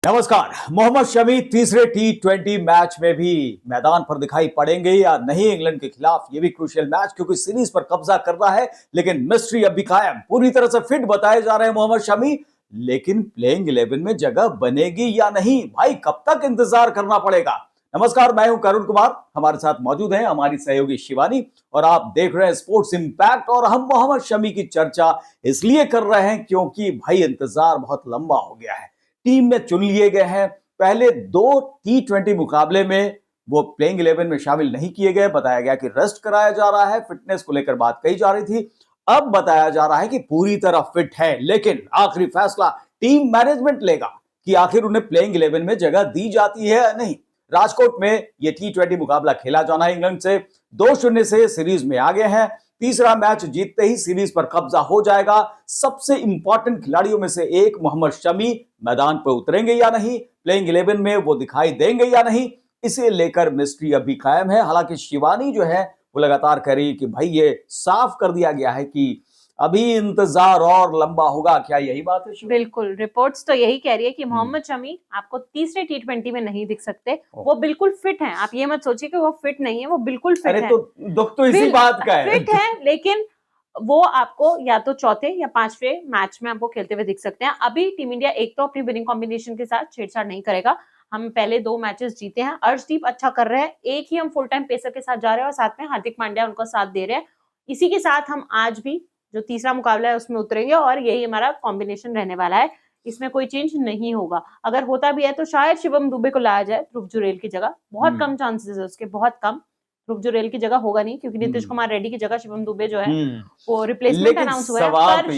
नमस्कार। मोहम्मद शमी तीसरे टी20 मैच में भी मैदान पर दिखाई पड़ेंगे या नहीं इंग्लैंड के खिलाफ, ये भी क्रूशियल मैच क्योंकि सीरीज पर कब्जा कर रहा है। लेकिन मिस्ट्री अब भी कायम, पूरी तरह से फिट बताए जा रहे हैं मोहम्मद शमी। लेकिन प्लेइंग 11 में जगह बनेगी या नहीं, भाई कब तक इंतजार करना पड़ेगा। नमस्कार, मैं हूं करुण कुमार, हमारे साथ मौजूद है हमारी सहयोगी शिवानी और आप देख रहे हैं स्पोर्ट्स इंपैक्ट। और हम मोहम्मद शमी की चर्चा इसलिए कर रहे हैं क्योंकि भाई इंतजार बहुत लंबा हो गया है। टीम में चुन लिए गए हैं, पहले 2 T20 मुकाबले में वो प्लेइंग 11 में शामिल नहीं किए गए। बताया गया कि रेस्ट कराया जा रहा है, फिटनेस को लेकर बात कही जा रही थी। अब बताया जा रहा है कि पूरी तरह फिट है, लेकिन आखिरी फैसला टीम मैनेजमेंट लेगा कि आखिर उन्हें प्लेइंग 11 में जगह दी जाती है या नहीं। राजकोट में ये T20 मुकाबला खेला जाना है इंग्लैंड से। 2-0 से सीरीज में आगे हैं। तीसरा मैच जीतते ही सीरीज पर कब्जा हो जाएगा। सबसे इंपॉर्टेंट खिलाड़ियों में से एक मोहम्मद शमी मैदान पर उतरेंगे या नहीं, प्लेइंग 11 में वो दिखाई देंगे या नहीं, इसे लेकर मिस्ट्री अभी कायम है। हालांकि शिवानी जो है वो लगातार कह रही है कि भाई ये साफ कर दिया गया है कि अभी इंतजार और लंबा होगा। क्या यही बात है? बिल्कुल, रिपोर्ट्स तो यही कह रही है कि मोहम्मद शमी आपको तीसरे T20 में नहीं दिख सकते। वो बिल्कुल फिट हैं, आप ये मत सोचिए कि वो फिट नहीं है, वो बिल्कुल फिट है। तो दुख तो इसी बात का है। फिट है, लेकिन वो आपको या तो चौथे या पांचवें मैच में आपको खेलते हुए दिख सकते हैं। अभी टीम इंडिया एक तो अपनी विनिंग कॉम्बिनेशन के साथ छेड़छाड़ नहीं करेगा। हम पहले 2 मैचेस जीते हैं, अर्शदीप अच्छा कर रहे हैं, एक ही हम फुल टाइम पेसर के साथ जा रहे हैं और साथ में हार्दिक पांड्या उनका साथ दे रहे हैं। इसी के साथ हम आज भी जो तीसरा मुकाबला है उसमें उतरेंगे और यही हमारा कॉम्बिनेशन रहने वाला है। इसमें कोई चेंज नहीं होगा। अगर होता भी है तो शायद शिवम दुबे को लाया जाए ध्रुव जुरैल की जगह, बहुत कम चांसेस है उसके, बहुत कम। ध्रुव जुरैल की जगह होगा नहीं क्योंकि नीतीश कुमार रेड्डी की जगह शिवम दुबे जो है वो रिप्लेसमेंट अनाउंस हुआ है। पर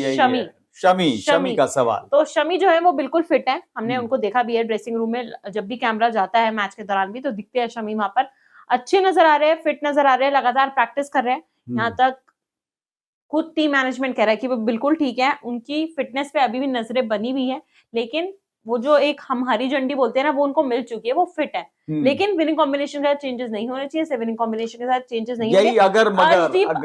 शमी का सवाल तो शमी जो है वो बिल्कुल फिट है। हमने उनको देखा भी है ड्रेसिंग रूम में, जब भी कैमरा जाता है मैच के दौरान भी तो दिखते हैं शमी वहां पर। अच्छे नजर आ रहे हैं, फिट नजर आ रहे हैं, लगातार प्रैक्टिस कर रहे हैं। यहाँ तक खुद टीम मैनेजमेंट कह रहा है कि वो बिल्कुल ठीक है, उनकी फिटनेस पे अभी भी नजरें बनी हुई है। लेकिन वो जो एक हम हरी झंडी बोलते हैं ना, वो उनको मिल चुकी है, वो फिट है। लेकिन विनिंग कॉम्बिनेशन के साथ चेंजेस नहीं होने चाहिए, विनिंग कॉम्बिनेशन के साथ चेंजेस नहीं होंगे।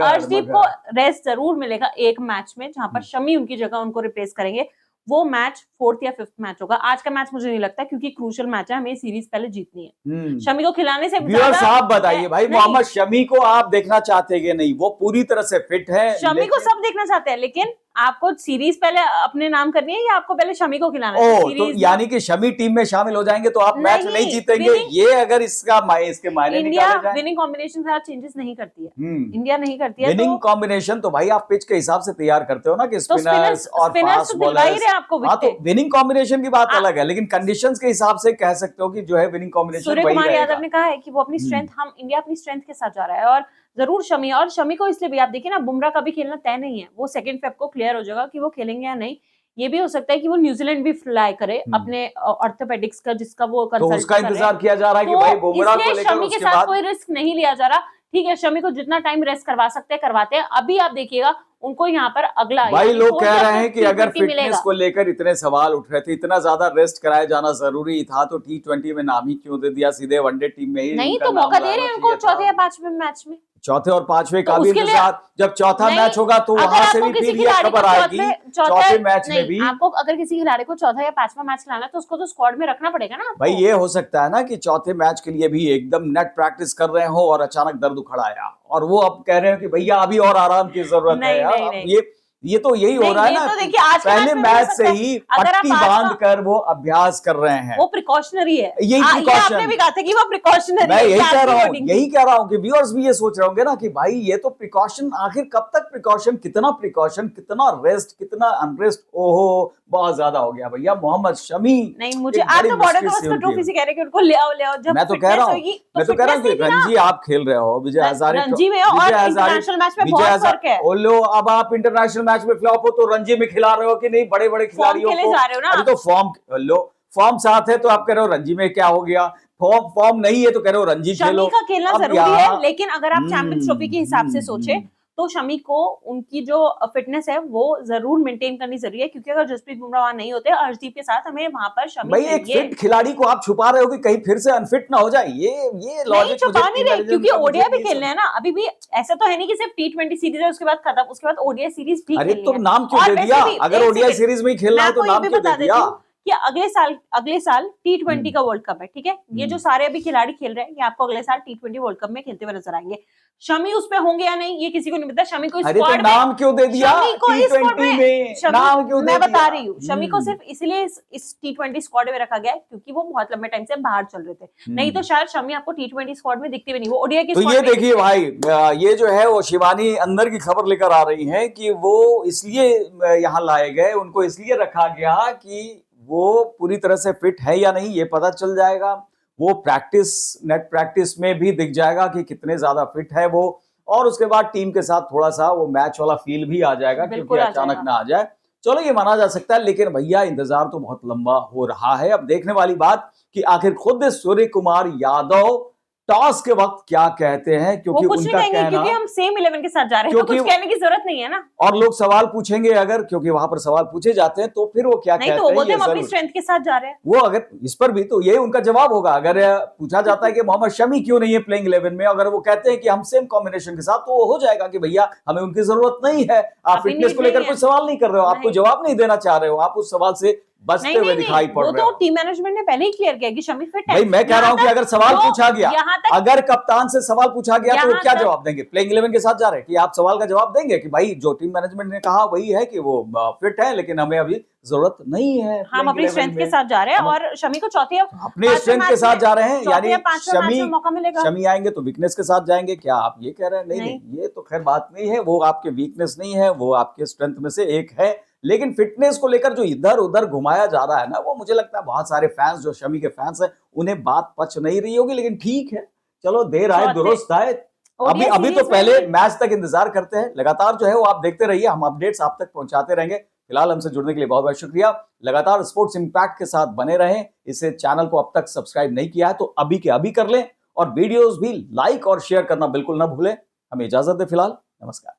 अर्शदीप को रेस्ट जरूर मिलेगा एक मैच में, जहां पर शमी उनकी जगह उनको रिप्लेस करेंगे। वो मैच 4th या 5th मैच होगा। आज का मैच मुझे नहीं लगता क्योंकि क्रूशियल मैच है, हमें सीरीज पहले जीतनी है। शमी को खिलाने से साहब बताइए भाई, मोहम्मद शमी को आप देखना चाहते हैं नहीं? वो पूरी तरह से फिट है। शमी को सब देखना चाहते हैं, लेकिन आपको सीरीज पहले अपने नाम करनी है या आपको पहले शमी को खिलाना है? तो यानी कि शमी टीम में शामिल हो जाएंगे तो आप मैच नहीं जीतेंगे। ये अगर इसके मायने इंडिया विनिंग कॉम्बिनेशन के साथ चेंजेस नहीं करती है। इंडिया नहीं करती है विनिंग कॉम्बिनेशन। तो भाई आप पिच के हिसाब से तैयार करते हो ना कि स्पिनर्स और फास्ट बॉलर्स। हाँ, तो विनिंग कॉम्बिनेशन की बात अलग है, लेकिन कंडीशंस के हिसाब से कह सकते हो कि जो है विनिंग कॉम्बिनेशन। सूर्य कुमार यादव ने कहा है कि वो अपनी स्ट्रेंथ, हम इंडिया अपनी स्ट्रेंथ के साथ जा रहा है और जरूर शमी। और शमी को इसलिए भी आप देखिए ना, बुमराह का भी खेलना तय नहीं है, वो 2 फेब को क्लियर हो जाएगा कि वो खेलेंगे या नहीं। ये भी हो सकता है कि वो न्यूजीलैंड भी फ्लाई करे अपने ऑर्थोपेडिक्स का, जिसका वो कंसल्ट तो उसका इंतजार किया जा रहा है कि भाई बुमराह को लेकर शमी के साथ कोई रिस्क नहीं लिया जा रहा। ठीक है, शमी को जितना टाइम रेस्ट करवा सकते हैं करवाते हैं। अभी आप देखिएगा उनको यहाँ पर अगला भाई लोग कह रहे हैं कि अगर फिटनेस को लेकर इतने सवाल उठ रहे थे, इतना ज्यादा रेस्ट कराया जाना जरूरी था, तो T20 में नाम ही क्यों दे दिया? सीधे वनडे टीम में ही नहीं तो मौका दे रहे हैं उनको चौथे या 5वें मैच में। चौथे और 5वें का भी इंतजार, जब चौथा मैच होगा तो वहां से भी फिर ये खबर आएगी चौथे मैच में भी। आपको अगर किसी खिलाड़ी को चौथा या 5वां मैच खिलाना है तो उसको तो स्क्वाड में रखना पड़ेगा ना। भाई ये हो सकता है ना कि चौथे मैच के लिए भी एकदम नेट प्रैक्टिस कर रहे हो और अचानक दर्द उखड़ आया और वो अब कह रहे हो कि भैया अभी और आराम की जरूरत है यार। ये तो यही हो रहा है ना, तो आज पहले मैच से ही पट्टी बांध कर वो अभ्यास कर रहे हैं। वो प्रिकॉशनरी है, यही प्रिकॉशन। आपने भी कहा था कि वो प्रिकॉशनरी मैं यही कह रहा हूँ कि व्यूअर्स भी ये सोच रहे होंगे ना कि भाई ये तो प्रिकॉशन, आखिर कब तक प्रिकॉशन, कितना रेस्ट, कितना अनरेस्ट। ओहो बहुत ज्यादा हो गया भैया। मोहम्मद शमी नहीं, मुझे आप तो बॉर्डर गावस्कर ट्रॉफी से कह रहे हैं कि उनको ले आओ। जब मैं तो कह रहा हूँ कि रणजी आप खेल रहे हो, विजय हजारे रणजी में और इंटरनेशनल मैच में बहुत फर्क है। लो अब आप इंटरनेशनल मैच में फ्लॉप हो तो रणजी में खिला रहे हो कि नहीं? बड़े बड़े खिलाड़ियों को अभी तो फॉर्म साथ है तो आप कह रहे हो रणजी में क्या हो गया? फॉर्म नहीं है तो कह रहे हो रणजी खेलो। शमी का खेलना जरूरी है, लेकिन अगर आप चैंपियंस ट्रॉफी के हिसाब से सोचे तो शमी को उनकी जो फिटनेस है वो जरूर मेंटेन करनी जरूरी है, क्योंकि अगर जसप्रीत बुमराह वहां नहीं होते, अर्शदीप के साथ हमें वहां पर शमी भाई एक फिट खिलाड़ी को आप छुपा रहे हो कि कहीं फिर से अनफिट ना हो जाए। ये लॉजिक छुपा नहीं रहे, क्योंकि ओडीआई भी खेलने हैं ना अभी भी। ऐसा तो है नहीं कि सिर्फ T20 सीरीज है उसके बाद खत्म, उसके बाद ओडीआई सीरीज भी। अरे तो नाम क्यों दे दिया? अगर ओडीआई सीरीज में ही खेलना है तो नाम क्यों दे दिया? कि अगले साल T20 का वर्ल्ड कप है, ठीक है। ये जो सारे अभी खिलाड़ी खेल रहे हैं ये आपको अगले साल T20 वर्ल्ड कप में खेलते हुए नजर आएंगे। शमी उस पे होंगे या नहीं ये किसी को नहीं पता। शमी को अरे तो नाम क्यों दे दिया T20 में, नाम क्यों दे दिया? मैं बता रही हूँ, शमी को सिर्फ इसलिए इस T20 स्क्वाड में रखा गया है क्योंकि वो बहुत लंबे टाइम से बाहर चल रहे थे, नहीं तो शायद शमी आपको T20 स्क्वाड में दिखती भी नहीं, वो ओडीआई की तो स्क्वाड ये में देखिए भाई, ये जो है वो शिवानी अंदर की खबर लेकर आ रही है कि वो इसलिए यहाँ लाए गए, उनको इसलिए रखा गया कि वो पूरी तरह से फिट है या नहीं ये पता चल जाएगा। वो नेट प्रैक्टिस में भी दिख जाएगा कि कितने ज्यादा फिट है वो, और उसके बाद टीम के साथ थोड़ा सा वो मैच वाला फील भी आ जाएगा, क्योंकि अचानक ना आ जाए। चलो ये माना जा सकता है, लेकिन भैया इंतजार तो बहुत लंबा हो रहा है। अब देखने वाली बात कि आखिर खुद सूर्य कुमार यादव टॉस के वक्त क्या कहते हैं, क्योंकि वो कुछ उनका नहीं कहना, क्योंकि हम सेम 11 के साथ जा रहे हैं, तो कुछ कहने की जरूरत नहीं है ना। और लोग सवाल पूछेंगे अगर, क्योंकि वहां पर सवाल पूछे जाते हैं, तो फिर वो क्या नहीं कहते तो हैं, वो बोलते ये हम अपनी जरूर स्ट्रेंथ के साथ जा रहे हैं। वो अगर इस पर भी तो ये उनका जवाब होगा। अगर पूछा जाता है कि मोहम्मद शमी क्यों नहीं है प्लेइंग 11 में, अगर वो कहते हैं कि हम सेम कॉम्बिनेशन के साथ, तो वो हो जाएगा कि भैया हमें उनकी जरूरत नहीं है। आप अभी फिटनेस को नहीं लेकर है। कोई सवाल नहीं कर रहे हो, आप कोई जवाब नहीं देना चाह रहे हो, आप उस सवाल से बचते हुए दिखाई पड़ वो रहे तो हो। टीम मैनेजमेंट ने पहले ही क्लियर किया कि शमी फिट है। भाई मैं कह रहा हूं कि अगर सवाल पूछा गया, अगर कप्तान से सवाल पूछा गया तो वो क्या जवाब देंगे? प्लेइंग 11 के साथ जा रहे हैं कि आप सवाल का जवाब देंगे कि भाई जो टीम मैनेजमेंट ने कहा वही है कि वो फिट है, लेकिन हमें अभी जरूरत नहीं है, हम अपनी स्ट्रेंथ के साथ जा रहे हैं और शमी को चौथे अपने स्ट्रेंथ के साथ जा रहे हैं, यानी शमी आएंगे तो वीकनेस के साथ जाएंगे, क्या आप ये कह रहे हैं? नहीं, ये तो खैर बात नहीं है, वो आपके वीकनेस नहीं है, वो आपके स्ट्रेंथ में से एक है। लेकिन फिटनेस को लेकर जो इधर उधर घुमाया जा रहा है ना, वो मुझे लगता है बहुत सारे फैंस जो शमी के फैंस हैं उन्हें बात पच नहीं रही होगी, लेकिन ठीक है, चलो देर आए दुरुस्त आए। अभी तो पहले मैच तक इंतजार करते हैं। लगातार जो है वो आप देखते रहिए, हम अपडेट्स आप तक पहुंचाते रहेंगे। फिलहाल हमसे जुड़ने के लिए बहुत बहुत शुक्रिया। लगातार स्पोर्ट्स इंपैक्ट के साथ बने रहें। इसे चैनल को अब तक सब्सक्राइब नहीं किया है तो अभी के अभी कर लें, और वीडियोस भी लाइक और शेयर करना बिल्कुल ना भूलें। हमें इजाजत दें फिलहाल, नमस्कार।